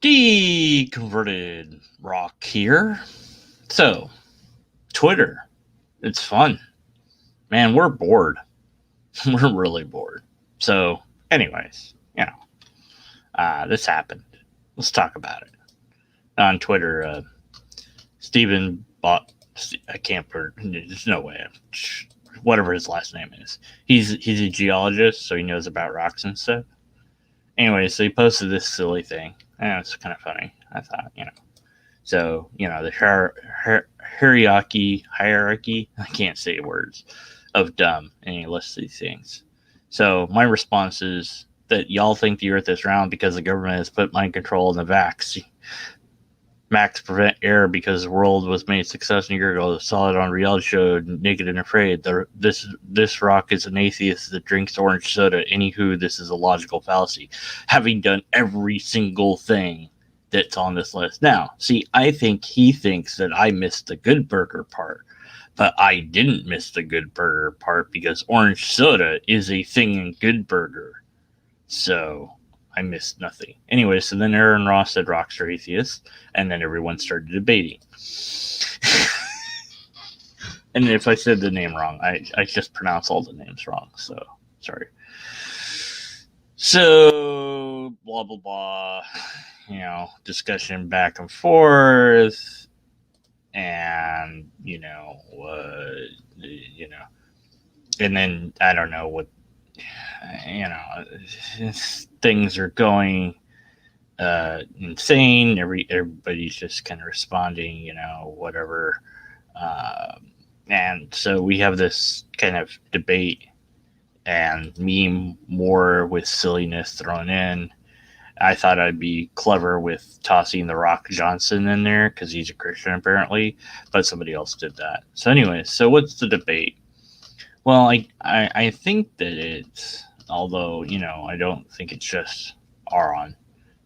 Deconverted Rock here. So, Twitter. It's fun. Man, we're bored. We're really bored. So, anyways, this happened. Let's talk about it. On Twitter, Steven bought. I can't. There's no way. Whatever his last name is. He's a geologist, so he knows about rocks and stuff. Anyway, so he posted this silly thing. And it's kind of funny. I thought, So, the hierarchy, I can't say words, of dumb, and he lists these things. So, my response is that y'all think the earth is round because the government has put mind control in the Max prevent error because the world was made success a year ago. The solid on reality show, Naked and Afraid. This rock is an atheist that drinks orange soda. Anywho, this is a logical fallacy. Having done every single thing that's on this list. Now, see, I think he thinks that I missed the good burger part, but I didn't miss the good burger part because orange soda is a thing in Good Burger. So I missed nothing. Anyway, so then Aaron Ross said rocks are atheists, and then everyone started debating. And if I said the name wrong, I just pronounced all the names wrong, so sorry. So, blah, blah, blah, discussion back and forth, and, and then, I don't know what, things are going insane. Everybody's just kind of responding, whatever. And so we have this kind of debate and meme more with silliness thrown in. I thought I'd be clever with tossing The Rock Johnson in there because he's a Christian apparently, but somebody else did that. So anyway, so what's the debate? Well, I think that it's, although, I don't think it's just Aaron.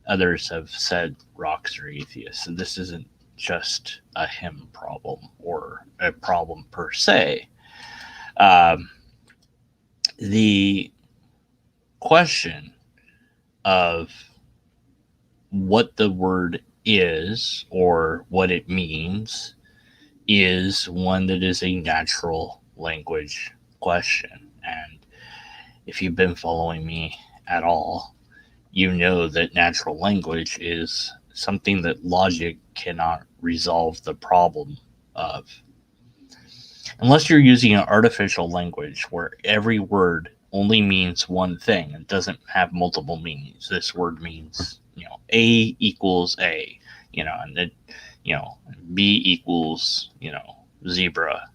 Others have said rocks are atheists. So this isn't just a him problem or a problem per se. The question of what the word is or what it means is one that is a natural language question. And if you've been following me at all, you know that natural language is something that logic cannot resolve the problem of. Unless you're using an artificial language where every word only means one thing and doesn't have multiple meanings. This word means, A equals A, and it, B equals, zebra,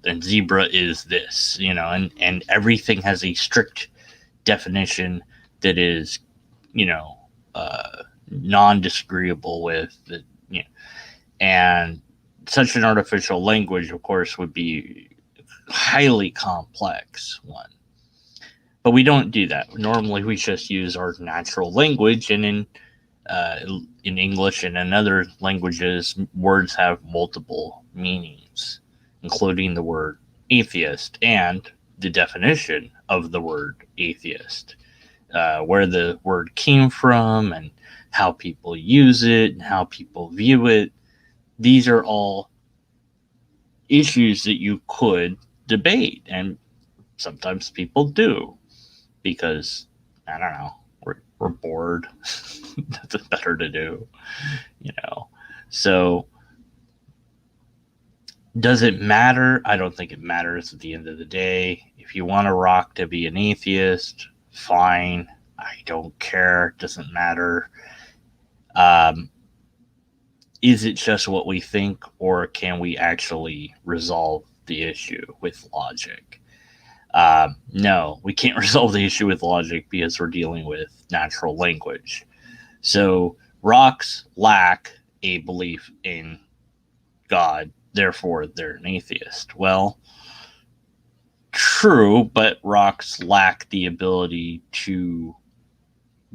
and zebra is this, and everything has a strict definition that is, non-disagreeable with the, and such an artificial language, of course, would be a highly complex one. But we don't do that. Normally, we just use our natural language, and in English and in other languages, words have multiple meanings, including the word atheist and the definition of the word atheist, where the word came from and how people use it and how people view it. These are all issues that you could debate, and sometimes people do because, I don't know, we're bored. Nothing better to do, So, does it matter? I don't think it matters at the end of the day. If you want a rock to be an atheist, fine. I don't care. It doesn't matter. Is it just what we think, or can we actually resolve the issue with logic? No, we can't resolve the issue with logic because we're dealing with natural language. So rocks lack a belief in God, therefore they're an atheist. Well, true, but rocks lack the ability to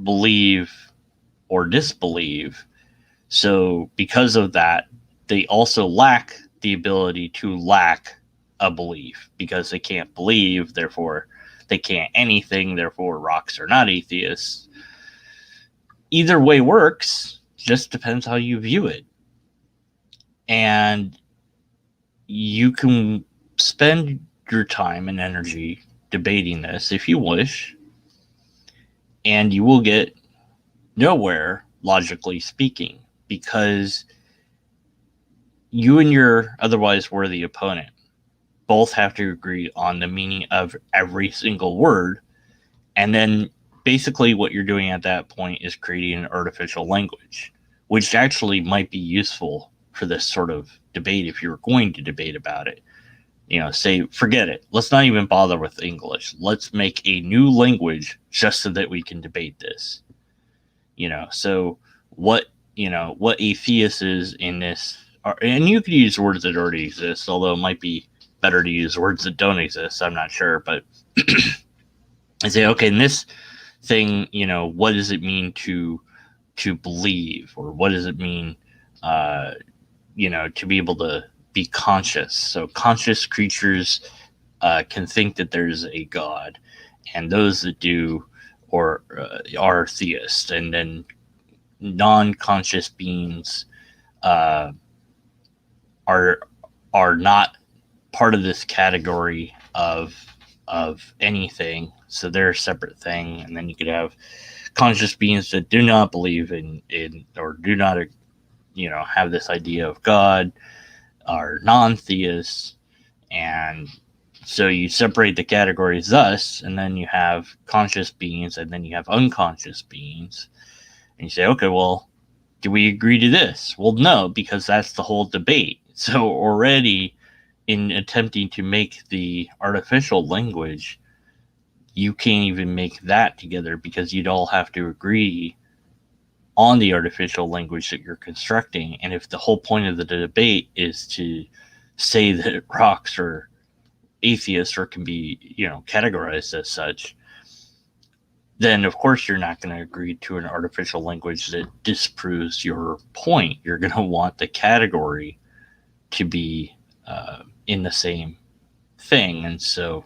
believe or disbelieve. So because of that, they also lack the ability to lack a belief because they can't believe, therefore they can't anything, therefore rocks are not atheists. either way works, just depends how you view it. And you can spend your time and energy debating this if you wish, and you will get nowhere, logically speaking, because you and your otherwise worthy opponent both have to agree on the meaning of every single word. And then basically what you're doing at that point is creating an artificial language, which actually might be useful for this sort of debate if you're going to debate about it. Say, forget it. Let's not even bother with English. Let's make a new language just so that we can debate this. So what atheist is in this, and you could use words that already exist, although it might be better to use words that don't exist. I'm not sure, but I say, okay, in this thing, what does it mean to believe, or what does it mean, to be able to be conscious? So conscious creatures can think that there's a God, and those that do or are theists, and then non-conscious beings are not part of this category of anything, so they're a separate thing. And then you could have conscious beings that do not believe in or do not have this idea of God, are non-theists. And so you separate the categories thus, and then you have conscious beings, and then you have unconscious beings. And you say, okay, well, do we agree to this? Well, no, because that's the whole debate. So already, in attempting to make the artificial language, you can't even make that together, because you'd all have to agree on the artificial language that you're constructing. And if the whole point of the debate is to say that rocks are atheists or can be, categorized as such, then of course you're not going to agree to an artificial language that disproves your point. You're going to want the category to be in the same thing. And so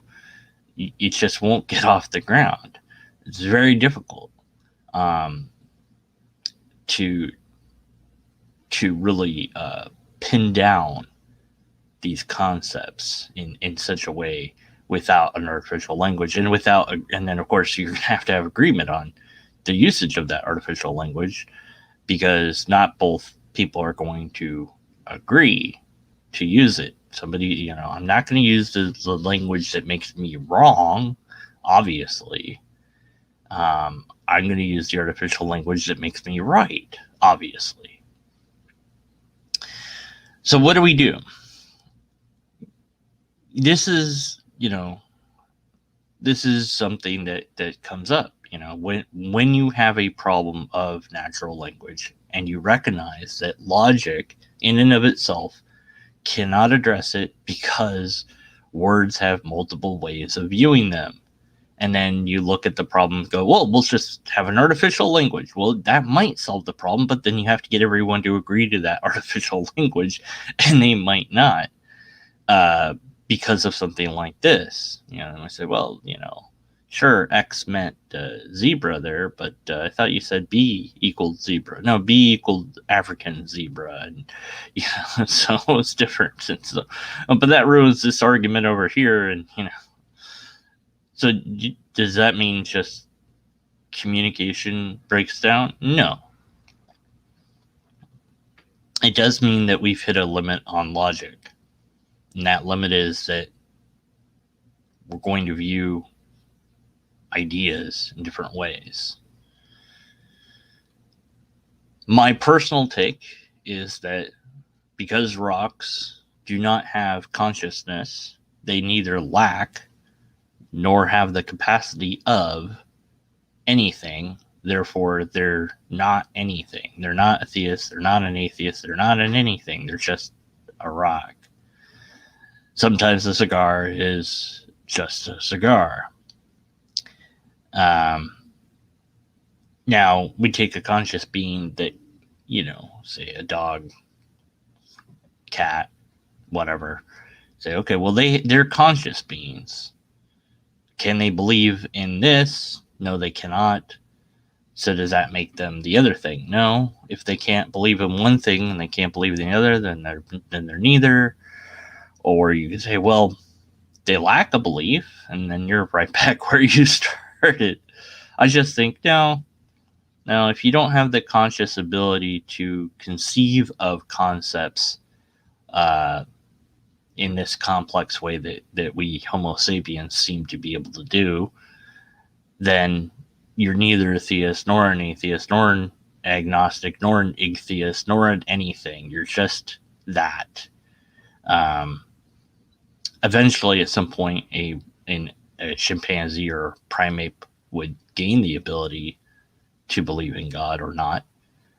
it just won't get off the ground. It's very difficult to really pin down these concepts in such a way without an artificial language, and then of course you have to have agreement on the usage of that artificial language, because not both people are going to agree to use it. Somebody, I'm not going to use the language that makes me wrong, obviously. I'm going to use the artificial language that makes me right, obviously. So what do we do? This is something that comes up, when you have a problem of natural language, and you recognize that logic in and of itself cannot address it, because words have multiple ways of viewing them. And then you look at the problem and go, well, we'll just have an artificial language. Well, that might solve the problem, but then you have to get everyone to agree to that artificial language, and they might not, because of something like this. And I say, well, sure, X meant zebra there, but I thought you said B equaled zebra. No, B equaled African zebra. And so it's different. And so, but that ruins this argument over here. And, so does that mean just communication breaks down? No. It does mean that we've hit a limit on logic. And that limit is that we're going to view ideas in different ways. My personal take is that because rocks do not have consciousness, they neither lack nor have the capacity of anything. Therefore, they're not anything. They're not a theist. They're not an atheist. They're not an anything. They're just a rock. Sometimes a cigar is just a cigar. Now, we take a conscious being that, say a dog, cat, whatever. Say, okay, well, they're conscious beings. Can they believe in this? No, they cannot. So does that make them the other thing? No. If they can't believe in one thing and they can't believe in the other, then they're neither. Or you could say, well, they lack a belief, and then you're right back where you started. I just think, no, if you don't have the conscious ability to conceive of concepts uh, in this complex way that we Homo sapiens seem to be able to do, then you're neither a theist nor an atheist nor an agnostic nor an atheist nor an anything. You're just that. Um, Eventually, at some point, a chimpanzee or primate would gain the ability to believe in God or not.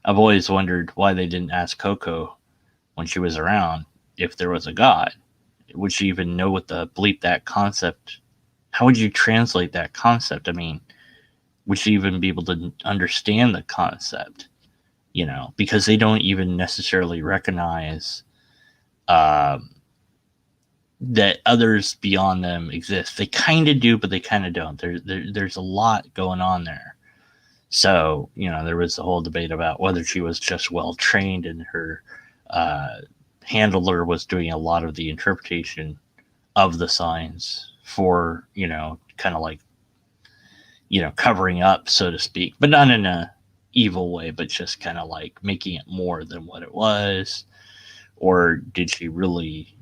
I've always wondered why they didn't ask Coco when she was around if there was a God. Would she even know what the bleep that concept? How would you translate that concept? I mean, would she even be able to understand the concept? Because they don't even necessarily recognize that others beyond them exist. They kind of do, but they kind of don't. There's a lot going on there. So, there was the whole debate about whether she was just well trained and her handler was doing a lot of the interpretation of the signs for, kind of like, covering up, so to speak, but not in a evil way, but just kind of like making it more than what it was. Or did she really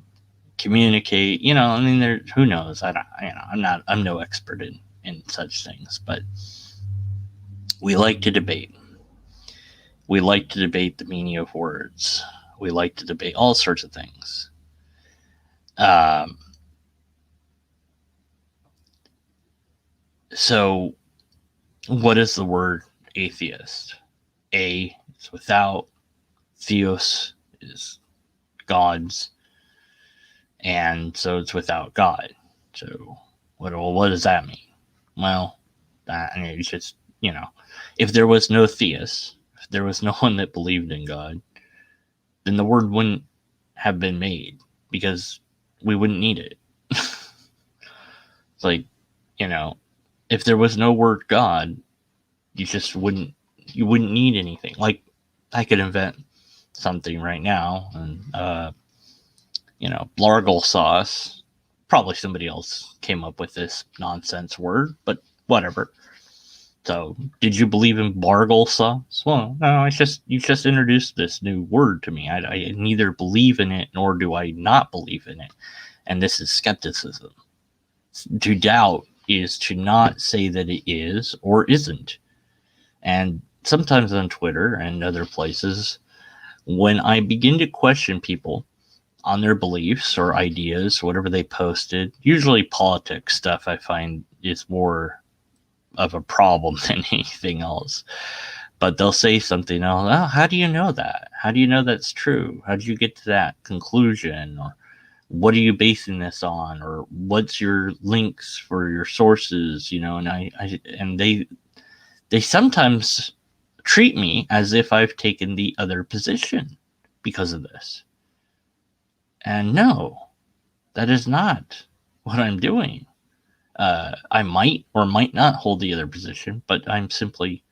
communicate? I mean, who knows? I'm no expert in such things, but we like to debate. We like to debate the meaning of words. We like to debate all sorts of things. So what is the word atheist? A is without, theos is gods, and so it's without God. So what does that mean? Well, it's just, if there was no theist, if there was no one that believed in God, then the word wouldn't have been made because we wouldn't need it. It's like, if there was no word God, you wouldn't need anything. Like, I could invent something right now, and blargle sauce. Probably somebody else came up with this nonsense word, but whatever. So, did you believe in blargle sauce? Well, no, you just introduced this new word to me. I neither believe in it nor do I not believe in it, and this is skepticism. To doubt is to not say that it is or isn't. And sometimes on Twitter and other places, when I begin to question people on their beliefs or ideas, whatever they posted, usually politics stuff I find is more of a problem than anything else. But they'll say something else. Oh, how do you know that? How do you know that's true? How did you get to that conclusion? Or what are you basing this on? Or what's your links for your sources? And they sometimes treat me as if I've taken the other position because of this. And no, that is not what I'm doing. I might or might not hold the other position, but I'm simply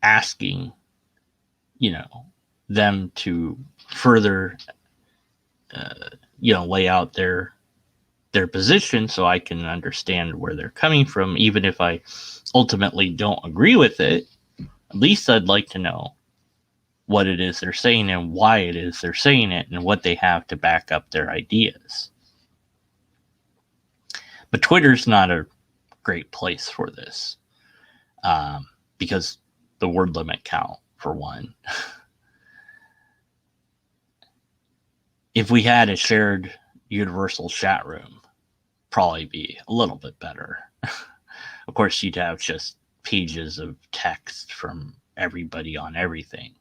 asking, them to further, lay out their position so I can understand where they're coming from, even if I ultimately don't agree with it. At least I'd like to know what it is they're saying and why it is they're saying it and what they have to back up their ideas. But Twitter's not a great place for this because the word limit count, for one. If we had a shared universal chat room, probably be a little bit better. Of course, you'd have just pages of text from everybody on everything.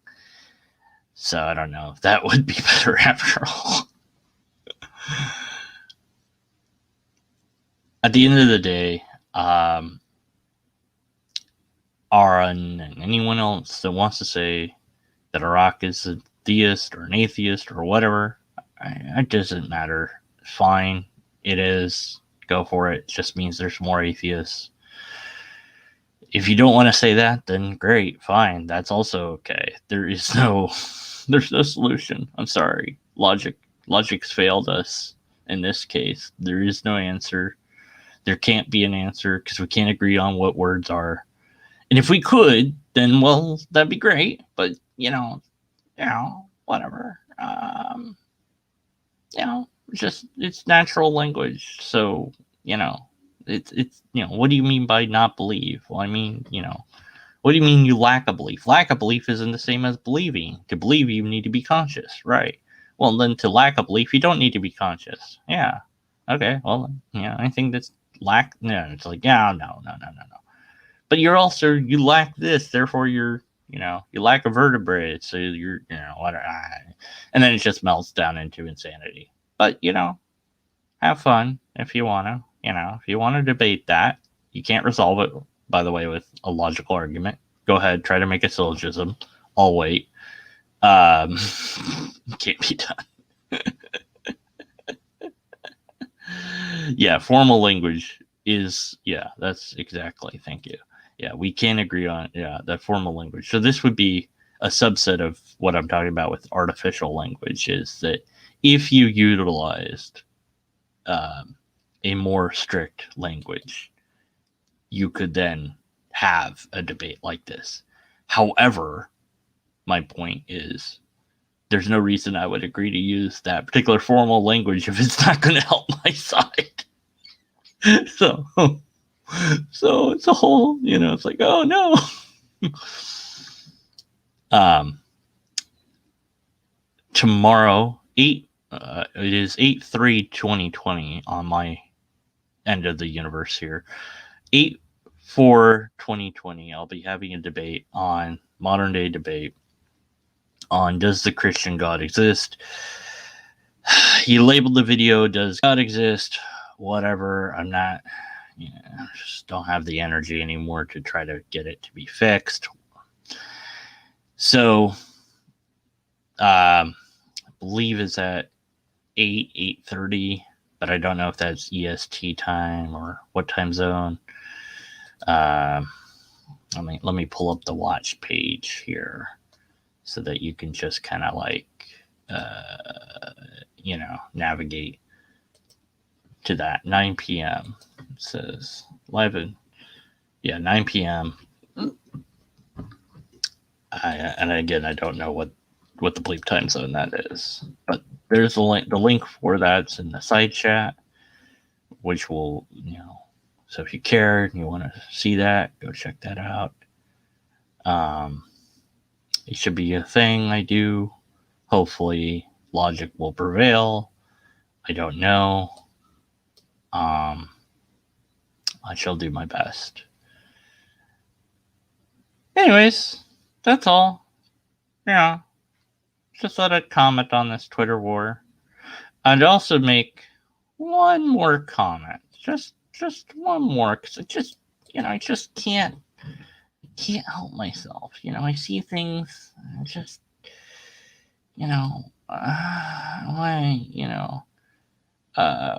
So I don't know if that would be better after all. At the end of the day, Aaron and anyone else that wants to say that Iraq is a theist or an atheist or whatever, it doesn't matter. Fine, it is. Go for it. It just means there's more atheists. If you don't want to say that, then great, fine. That's also okay. There's no solution. I'm sorry. Logic's failed us in this case. There is no answer. There can't be an answer because we can't agree on what words are. And if we could, then well, that'd be great. But whatever. Just it's natural language. So it's what do you mean by not believe? Well, I mean what do you mean you lack a belief? Lack a belief isn't the same as believing. To believe, you need to be conscious, right? Well, then to lack a belief, you don't need to be conscious. Yeah. Okay. Well, I think that's lack. No, it's like no. But you lack this, therefore you lack a vertebrae, so you're what? And then it just melts down into insanity. But have fun if you want to. If you want to debate that, you can't resolve it, by the way, with a logical argument. Go ahead, try to make a syllogism. I'll wait. Can't be done. Yeah, formal language is, that's exactly, thank you. Yeah, we can agree on, that formal language. So this would be a subset of what I'm talking about with artificial language, is that if you utilized a more strict language, you could then have a debate like this. However, my point is there's no reason I would agree to use that particular formal language if it's not going to help my side. So it's a whole, it's like, oh no. Tomorrow, it is 8/3/2020 on my end of the universe here. 8/4/2020, I'll be having a debate on modern day debate on does the Christian God exist? He labeled the video, does God exist? Whatever. I'm not, I just don't have the energy anymore to try to get it to be fixed. So, I believe it's at 8:30, but I don't know if that's EST time or what time zone. Let me pull up the watch page here so that you can just kind of like, navigate to that. 9 p.m. It says live in, 9 p.m. And again, I don't know what the bleep time zone that is, but there's the link for that's in the side chat, which will, so if you care and you want to see that, go check that out. It should be a thing I do. Hopefully logic will prevail. I don't know. I shall do my best. Anyways, that's all. Just thought I'd comment on this Twitter war. I'd also make one more comment. Just one more, because I just can't help myself. I see things, I just,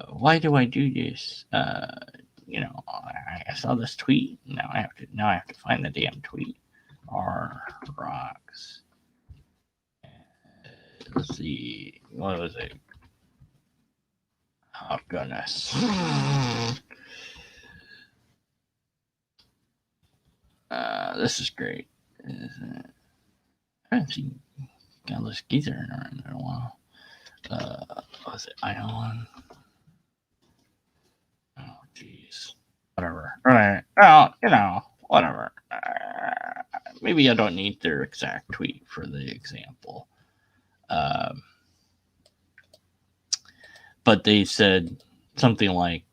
why do I do this? I saw this tweet. Now I have to find the damn tweet. R rocks. Let's see. What was it? Oh goodness. This is great. I haven't seen Godless Geezer in a while. What was it? Ion? Oh, jeez. Whatever. Alright. Well, whatever. Maybe I don't need their exact tweet for the example. But they said something like,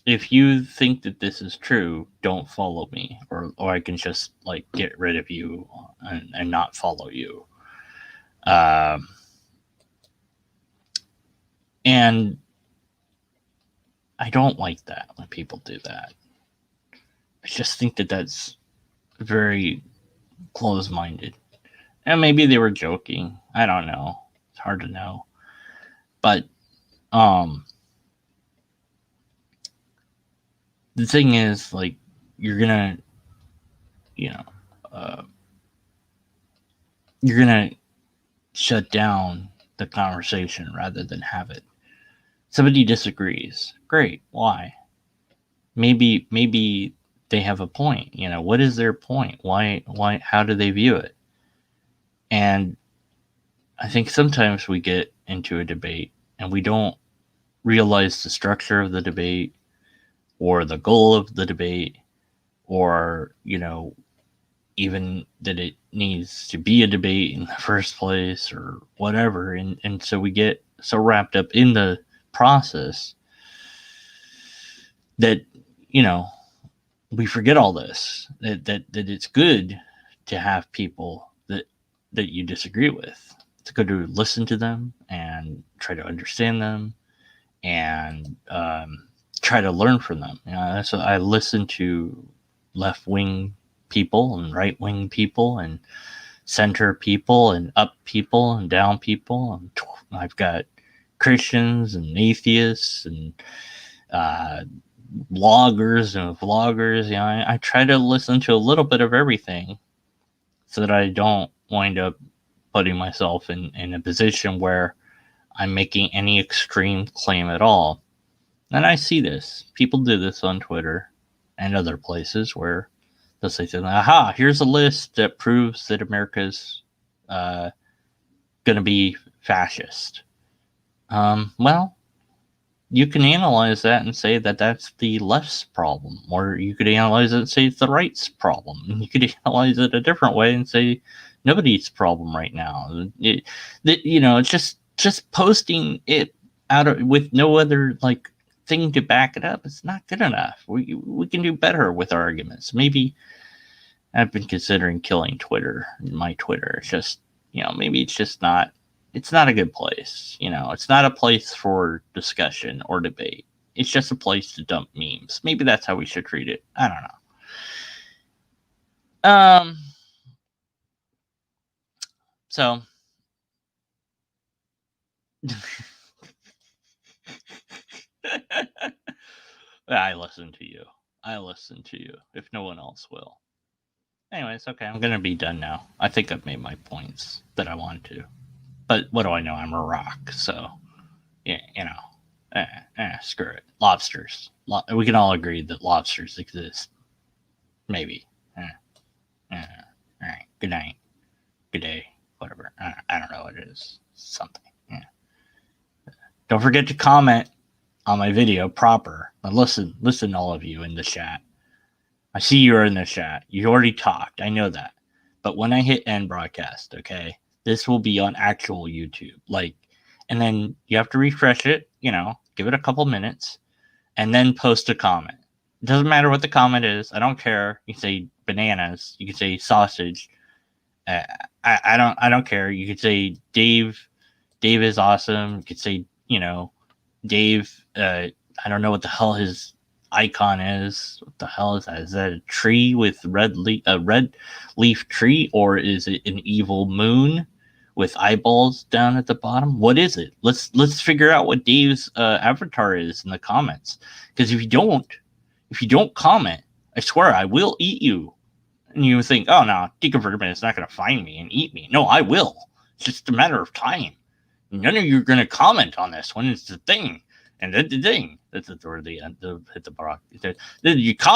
if you think that this is true, don't follow me, or I can just like get rid of you and not follow you. And I don't like that when people do that. I just think that that's very close-minded. And maybe they were joking. I don't know. It's hard to know. But the thing is, like, you're gonna you know, you're gonna shut down the conversation rather than have it. Somebody disagrees. Great. Why? Maybe they have a point. What is their point? Why how do they view it? And I think sometimes we get into a debate and we don't realize the structure of the debate or the goal of the debate, or even that it needs to be a debate in the first place or whatever. And so we get so wrapped up in the process that we forget all this, that it's good to have people that you disagree with. It's good to listen to them and try to understand them, and try to learn from them. That's what I listen to: left wing people and right wing people and center people and up people and down people. And I've got Christians and atheists and bloggers and vloggers. I try to listen to a little bit of everything so that I don't wind up putting myself in a position where I'm making any extreme claim at all. And I see this. People do this on Twitter and other places where they'll say something, aha, here's a list that proves that America's going to be fascist. Well, you can analyze that and say that that's the left's problem, or you could analyze it and say it's the right's problem. And you could analyze it a different way and say nobody's problem right now. It's just posting it out with no other thing to back it up. It's not good enough. We can do better with our arguments. Maybe I've been considering killing Twitter, my Twitter. It's just, maybe it's just not. It's not a good place. It's not a place for discussion or debate. It's just a place to dump memes. Maybe that's how we should treat it. I don't know. So I listen to you. If no one else will. Anyways, okay, I'm gonna be done now. I think I've made my points that I want to. But what do I know? I'm a rock, so yeah, screw it. Lobsters. We can all agree that lobsters exist. Maybe. All right. Good night. Good day. Whatever. I don't know what it is. Something. Yeah. Don't forget to comment on my video proper. Now listen, all of you in the chat. I see you're in the chat. You already talked. I know that. But when I hit end broadcast, okay, this will be on actual YouTube. And then you have to refresh it, give it a couple minutes, and then post a comment. It doesn't matter what the comment is. I don't care. You can say bananas. You can say sausage. I don't care. You could say Dave is awesome. You could say, Dave, I don't know what the hell his icon is. What the hell is that? Is that a tree with a red leaf tree, or is it an evil moon with eyeballs down at the bottom? What is it? Let's figure out what Dave's avatar is in the comments. Because if you don't comment, I swear I will eat you. And you think, oh no, Deconvertment is not going to find me and eat me. No, I will. It's just a matter of time. None of you are going to comment on this when it's the thing. And then the thing. That's the hit the block. You